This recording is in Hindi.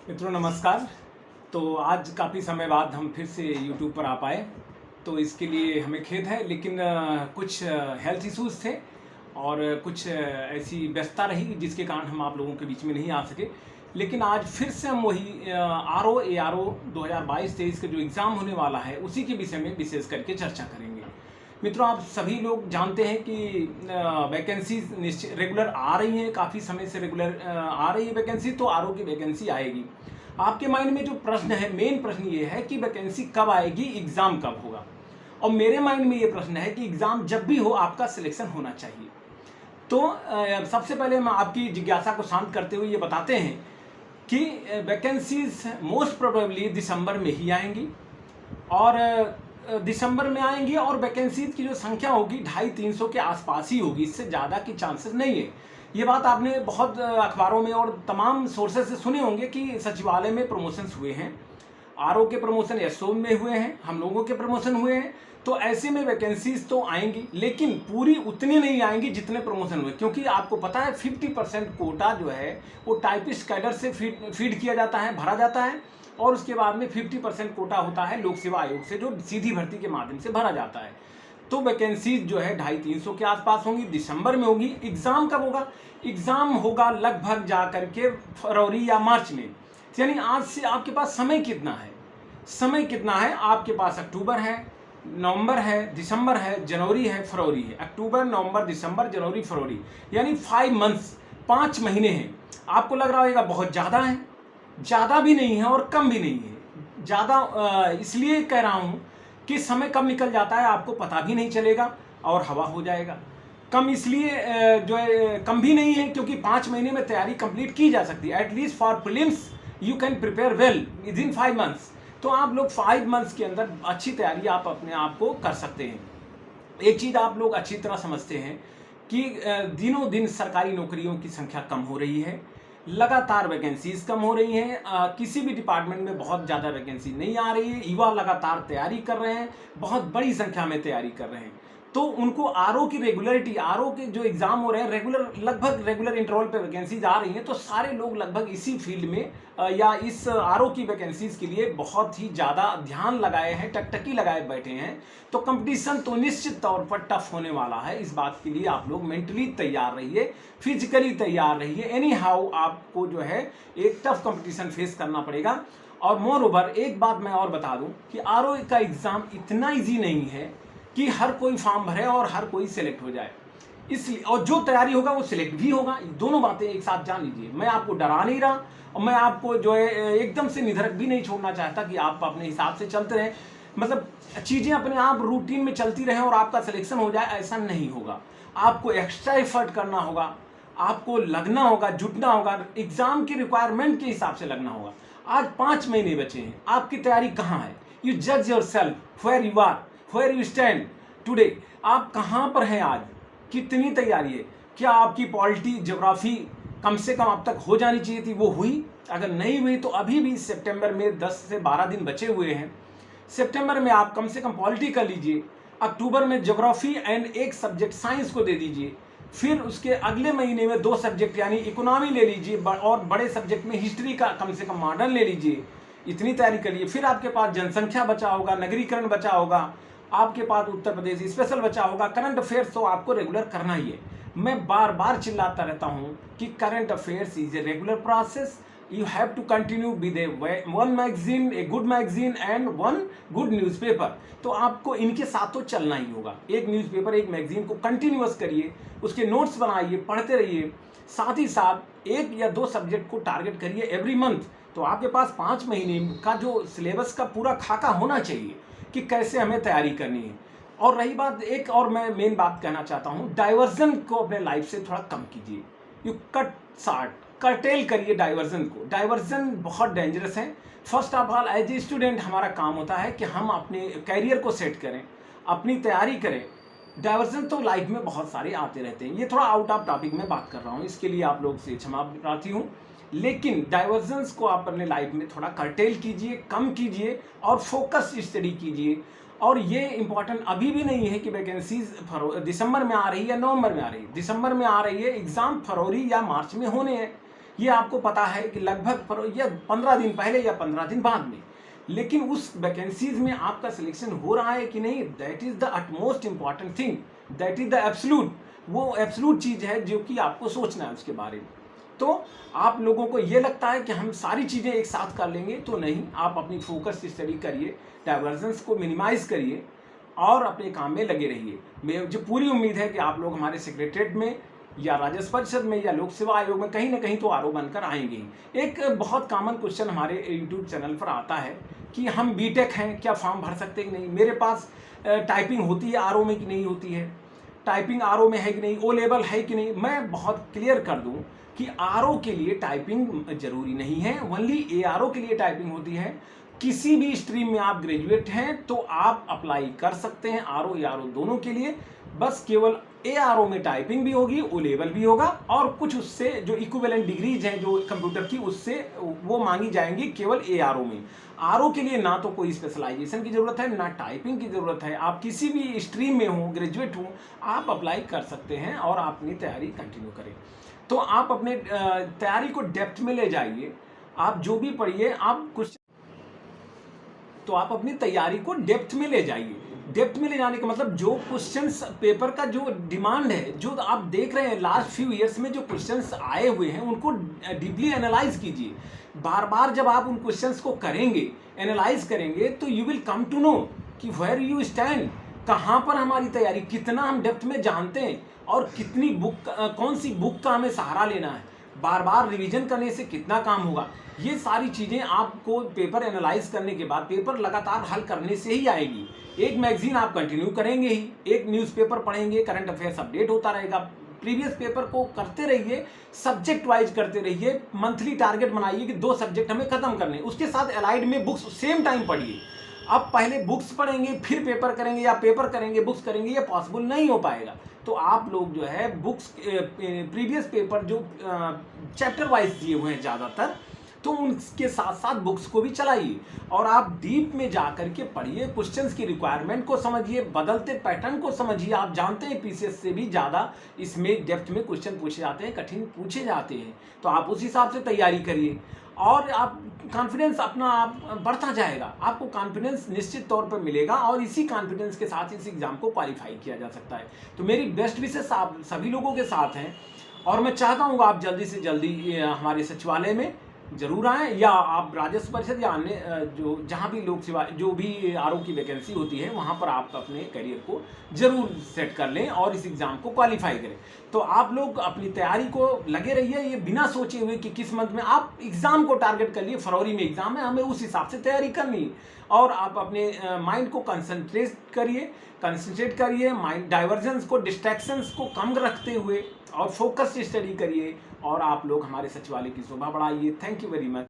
मित्रों नमस्कार। तो आज काफ़ी समय बाद हम फिर से YouTube पर आ पाए, तो इसके लिए हमें खेद है, लेकिन कुछ हेल्थ इश्यूज़ थे और कुछ ऐसी व्यस्तता रही जिसके कारण हम आप लोगों के बीच में नहीं आ सके। लेकिन आज फिर से हम वही ARO 2022-23 का जो एग्ज़ाम होने वाला है उसी के विषय में विशेष करके चर्चा करेंगे। मित्रों, आप सभी लोग जानते हैं कि वैकेंसीज निश्चित रेगुलर आ रही हैं, काफ़ी समय से रेगुलर आ रही है वैकेंसी, तो आरओ की वैकेंसी आएगी। आपके माइंड में जो प्रश्न है, मेन प्रश्न ये है कि वैकेंसी कब आएगी, एग्ज़ाम कब होगा। और मेरे माइंड में ये प्रश्न है कि एग्ज़ाम जब भी हो आपका सिलेक्शन होना चाहिए। तो सबसे पहले हम आपकी जिज्ञासा को शांत करते हुए ये बताते हैं कि वैकेंसीज मोस्ट प्रोबेबली दिसंबर में ही आएंगी और दिसंबर में आएंगी और वैकेंसीज की जो संख्या होगी 250-300 के आसपास ही होगी, इससे ज़्यादा की चांसेस नहीं है। ये बात आपने बहुत अखबारों में और तमाम सोर्सेज से सुने होंगे कि सचिवालय में प्रमोशंस हुए हैं, आरओ के प्रमोशन एसओ में हुए हैं, हम लोगों के प्रमोशन हुए हैं। तो ऐसे में वैकेंसीज तो आएंगी, लेकिन पूरी उतनी नहीं आएंगी जितने प्रमोशन हुए, क्योंकि आपको पता है 50% कोटा जो है वो टाइपिस्ट कैडर से फीड किया जाता है, भरा जाता है, और उसके बाद में 50% कोटा होता है लोक सेवा आयोग से, जो सीधी भर्ती के माध्यम से भरा जाता है। तो वैकेंसीज जो है 250-300 के आसपास होंगी, दिसंबर में होगी। एग्ज़ाम कब होगा? एग्ज़ाम होगा लगभग जा करके फरवरी या मार्च में। यानी आज से आपके पास समय कितना है? समय कितना है आपके पास? अक्टूबर है, नवंबर है, दिसंबर है, जनवरी है, फरवरी है। अक्टूबर, नवंबर, दिसंबर, जनवरी, फरवरी, यानी 5 मंथ्स, 5 महीने हैं। आपको लग रहा होगा बहुत ज़्यादा है, ज़्यादा भी नहीं है और कम भी नहीं है। ज़्यादा इसलिए कह रहा हूँ कि समय कब निकल जाता है आपको पता भी नहीं चलेगा और हवा हो जाएगा। कम इसलिए जो है कम भी नहीं है क्योंकि 5 महीने में तैयारी कंप्लीट की जा सकती है। At least for prelims you can prepare well with in 5 months. तो आप लोग 5 मंथ्स के अंदर अच्छी तैयारी आप अपने आप को कर सकते हैं। एक चीज़ आप लोग अच्छी तरह समझते हैं कि दिनों दिन सरकारी नौकरियों की संख्या कम हो रही है, लगातार वैकेंसीज कम हो रही हैं। किसी भी डिपार्टमेंट में बहुत ज़्यादा वैकेंसी नहीं आ रही है। युवा लगातार तैयारी कर रहे हैं, बहुत बड़ी संख्या में तैयारी कर रहे हैं। तो उनको आरओ की रेगुलरिटी, आरओ के जो एग्ज़ाम हो रहे हैं लगभग रेगुलर इंटरवल पे वैकेंसीज आ रही हैं, तो सारे लोग लगभग इसी फील्ड में या इस आरओ की वैकेंसीज के लिए बहुत ही ज़्यादा ध्यान लगाए हैं, टकटकी लगाए बैठे हैं। तो कंपटीशन तो निश्चित तौर पर टफ होने वाला है। इस बात के लिए आप लोग मेंटली तैयार रहिए, फिजिकली तैयार रहिए। एनी हाउ आपको जो है एक टफ कंपटीशन फेस करना पड़ेगा। और मोर ओवर एक बात मैं और बता दूं कि आरओ का एग्ज़ाम इतना ईजी नहीं है कि हर कोई फॉर्म भरे और हर कोई सिलेक्ट हो जाए। इसलिए और जो तैयारी होगा वो सिलेक्ट भी होगा। दोनों बातें एक साथ जान लीजिए। मैं आपको डरा नहीं रहा और मैं आपको जो है एकदम से निधड़क भी नहीं छोड़ना चाहता कि आप अपने हिसाब से चलते रहें, मतलब चीज़ें अपने आप रूटीन में चलती रहें और आपका सिलेक्शन हो जाए, ऐसा नहीं होगा। आपको एक्स्ट्रा एफर्ट करना होगा, आपको लगना होगा, जुटना होगा, एग्जाम की रिक्वायरमेंट के हिसाब से लगना होगा। आज 5 महीने बचे हैं, आपकी तैयारी कहाँ है? यू जज yourself where you are, where you stand today. आप कहाँ पर हैं आज? कितनी तैयारी है? क्या आपकी पॉलिटी, ज्योग्राफी कम से कम अब तक हो जानी चाहिए थी, वो हुई? अगर नहीं हुई तो अभी भी सितंबर में 10 से 12 दिन बचे हुए हैं। सितंबर में आप कम से कम पॉलिटी कर लीजिए, अक्टूबर में ज्योग्राफी एंड एक सब्जेक्ट साइंस को दे दीजिए, फिर उसके अगले महीने में 2 सब्जेक्ट यानी इकोनॉमी ले लीजिए और बड़े सब्जेक्ट में हिस्ट्री का कम से कम मॉडर्न ले लीजिए। इतनी तैयारी करिए। फिर आपके पास जनसंख्या बचा होगा, नगरीकरण बचा होगा, आपके पास उत्तर प्रदेश स्पेशल बचा होगा, करंट अफेयर्स तो आपको रेगुलर करना ही है। मैं बार बार चिल्लाता रहता हूँ कि current affairs is a regular process. You have to continue with one magazine, a good magazine and one good newspaper। तो आपको इनके साथ तो चलना ही होगा। एक न्यूज़पेपर, एक मैगजीन को कंटिन्यूअस करिए, उसके नोट्स बनाइए, पढ़ते रहिए। साथ ही साथ 1 या 2 सब्जेक्ट को टारगेट करिए एवरी मंथ। तो आपके पास 5 महीने का जो सिलेबस का पूरा खाका होना चाहिए कि कैसे हमें तैयारी करनी है। और रही बात, एक और मैं मेन बात कहना चाहता हूँ, डाइवर्जन को अपने लाइफ से थोड़ा कम कीजिए। यू कट शार्ट, कर्टेल करिए डाइवर्जन को। डाइवर्जन बहुत डेंजरस है। First of all as a student हमारा काम होता है कि हम अपने कैरियर को सेट करें, अपनी तैयारी करें। डाइवर्जन तो लाइफ में बहुत सारे आते रहते हैं। ये थोड़ा आउट ऑफ टॉपिक में बात कर रहा हूँ, इसके लिए आप लोग से क्षमा प्रार्थी हूँ। लेकिन डाइवर्जन्स को आप अपने लाइफ में थोड़ा कर्टेल कीजिए, कम कीजिए और फोकस स्टडी कीजिए। और ये इंपॉर्टेंट अभी भी नहीं है कि वैकेंसीज दिसंबर में आ रही है या नवंबर में आ रही है। दिसंबर में आ रही है, एग्ज़ाम फरवरी या मार्च में होने हैं। ये आपको पता है कि लगभग या 15 दिन पहले या 15 दिन बाद में, लेकिन उस वैकेंसीज में आपका सिलेक्शन हो रहा है कि नहीं, that is the utmost important thing, that is the absolute, वो एब्सोल्यूट चीज़ है जो कि आपको सोचना है उसके बारे में। तो आप लोगों को ये लगता है कि हम सारी चीज़ें एक साथ कर लेंगे, तो नहीं, आप अपनी फोकस स्टडी करिए, डाइवर्जेंस को मिनिमाइज करिए और अपने काम में लगे रहिए। मुझे पूरी उम्मीद है कि आप लोग हमारे सेक्रेटरीट में या राजस्व परिषद में या लोक सेवा आयोग में कहीं ना कहीं तो आरओ बनकर आएंगे। एक बहुत कॉमन क्वेश्चन हमारे यूट्यूब चैनल पर आता है कि हम बीटेक हैं, क्या फॉर्म भर सकते हैं कि नहीं, मेरे पास टाइपिंग होती है आरओ में कि नहीं होती है, टाइपिंग आरओ में है कि नहीं, ओ लेवल है कि नहीं। मैं बहुत क्लियर कर दूं कि आरओ के लिए टाइपिंग जरूरी नहीं है, ओनली एआरओ के लिए टाइपिंग होती है। किसी भी स्ट्रीम में आप ग्रेजुएट हैं तो आप अप्लाई कर सकते हैं आरओ एआरओ दोनों के लिए। बस केवल एआरओ में टाइपिंग भी होगी, ओ लेवल भी होगा, और कुछ उससे जो इक्विवेलेंट डिग्रीज हैं जो कंप्यूटर की, उससे वो मांगी जाएंगी केवल एआरओ में। आरओ के लिए ना तो कोई स्पेशलाइजेशन की जरूरत है, ना टाइपिंग की जरूरत है। आप किसी भी स्ट्रीम में हो, ग्रेजुएट हो, आप अप्लाई कर सकते हैं और अपनी तैयारी कंटिन्यू करें। तो आप अपने तैयारी को डेप्थ में ले जाइए, आप जो भी पढ़िए, आप कुछ तो आप अपनी तैयारी को डेप्थ में ले जाइए। डेप्थ में ले जाने का मतलब जो क्वेश्चंस पेपर का जो डिमांड है, जो आप देख रहे हैं लास्ट फ्यू ईयर्स में जो क्वेश्चंस आए हुए हैं, उनको डीपली एनालाइज कीजिए। बार बार जब आप उन क्वेश्चंस को करेंगे, एनालाइज करेंगे, तो you will come to know कि वेयर यू स्टैंड, कहाँ पर हमारी तैयारी, कितना हम डेप्थ में जानते हैं और कितनी बुक, कौन सी बुक का हमें सहारा लेना है, बार बार रिवीजन करने से कितना काम होगा। ये सारी चीज़ें आपको पेपर एनालाइज करने के बाद, पेपर लगातार हल करने से ही आएगी। एक मैगजीन आप कंटिन्यू करेंगे ही, एक न्यूज़पेपर पढ़ेंगे, करंट अफेयर्स अपडेट होता रहेगा, प्रीवियस पेपर को करते रहिए, सब्जेक्ट वाइज करते रहिए, मंथली टारगेट बनाइए कि 2 सब्जेक्ट हमें खत्म करने, उसके साथ अलाइड में बुक्स सेम टाइम पढ़िए। अब पहले बुक्स पढ़ेंगे फिर पेपर करेंगे, या पेपर करेंगे बुक्स करेंगे, ये पॉसिबल नहीं हो पाएगा। तो आप लोग जो है बुक्स, प्रीवियस पेपर जो चैप्टर वाइज दिए हुए हैं ज़्यादातर, तो उनके साथ साथ बुक्स को भी चलाइए और आप डीप में जा कर के पढ़िए, क्वेश्चंस की रिक्वायरमेंट को समझिए, बदलते पैटर्न को समझिए। आप जानते हैं पीसीएस से भी ज़्यादा इसमें डेप्थ में क्वेश्चन पूछे जाते हैं, कठिन पूछे जाते हैं, तो आप उस हिसाब से तैयारी करिए और आप कॉन्फिडेंस अपना आप बढ़ता जाएगा, आपको कॉन्फिडेंस निश्चित तौर पर मिलेगा और इसी कॉन्फिडेंस के साथ इस एग्ज़ाम को क्वालिफाई किया जा सकता है। तो मेरी बेस्ट विशेष आप सभी लोगों के साथ हैं और मैं चाहता हूँ आप जल्दी से जल्दी हमारे सचिवालय में जरूर आएँ, या आप राजस्व परिषद या अन्य जो जहाँ भी लोक सेवा जो भी आरओ की वैकेंसी होती है वहाँ पर आप अपने करियर को जरूर सेट कर लें और इस एग्ज़ाम को क्वालिफाई करें। तो आप लोग अपनी तैयारी को लगे रहिए, ये बिना सोचे हुए कि किस मंथ में, आप एग्ज़ाम को टारगेट कर लिए, फरवरी में एग्ज़ाम है, हमें उस हिसाब से तैयारी करनी है और आप अपने माइंड को कंसंट्रेट करिए, माइंड डाइवर्जेंस को, डिस्ट्रैक्शंस को कम रखते हुए और फोकस स्टडी करिए और आप लोग हमारे सचिवालय की शोभा बढ़ाइए। Thank you very much.